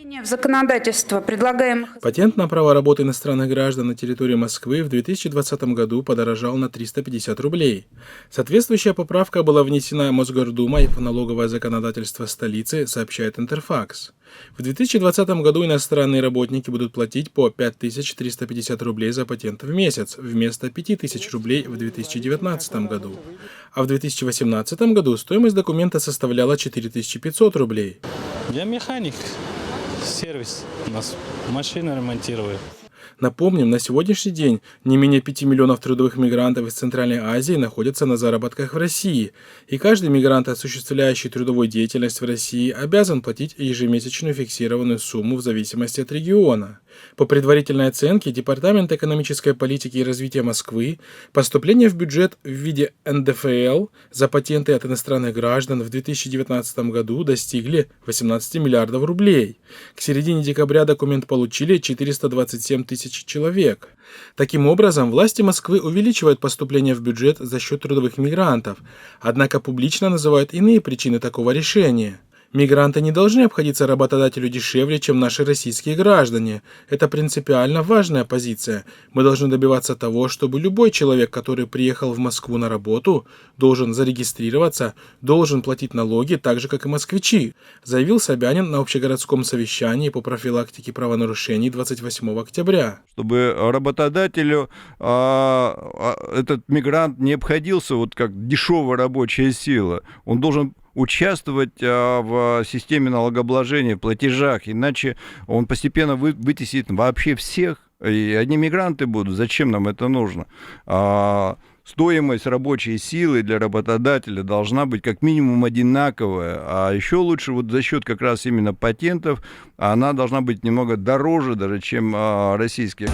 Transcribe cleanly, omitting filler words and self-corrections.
В законодательство предлагаемых... Патент на право работы иностранных граждан на территории Москвы в 2020 году подорожал на 350 рублей. Соответствующая поправка была внесена Мосгордумой в налоговое законодательство столицы, сообщает Интерфакс. В 2020 году иностранные работники будут платить по 5350 рублей за патент в месяц, вместо 5000 рублей в 2019 году. А в 2018 году стоимость документа составляла 4500 рублей. Я механик. Сервис у нас, машины ремонтирую. Напомним, на сегодняшний день не менее 5 миллионов трудовых мигрантов из Центральной Азии находятся на заработках в России, и каждый мигрант, осуществляющий трудовую деятельность в России, обязан платить ежемесячную фиксированную сумму в зависимости от региона. По предварительной оценке Департамента экономической политики и развития Москвы, поступления в бюджет в виде НДФЛ за патенты от иностранных граждан в 2019 году достигли 18 миллиардов рублей. К середине декабря документ получили 427 тысяч человек. Таким образом, власти Москвы увеличивают поступления в бюджет за счет трудовых мигрантов, однако публично называют иные причины такого решения. Мигранты не должны обходиться работодателю дешевле, чем наши российские граждане. Это принципиально важная позиция. Мы должны добиваться того, чтобы любой человек, который приехал в Москву на работу, должен зарегистрироваться, должен платить налоги так же, как и москвичи, заявил Собянин на общегородском совещании по профилактике правонарушений 28 октября. Чтобы работодателю этот мигрант не обходился вот как дешевая рабочая сила. Он должен участвовать в системе налогообложения, в платежах, иначе он постепенно вытеснит вообще всех, и одни мигранты будут. Зачем нам это нужно? Стоимость рабочей силы для работодателя должна быть как минимум одинаковая, а еще лучше вот за счет как раз именно патентов она должна быть немного дороже даже, чем российские.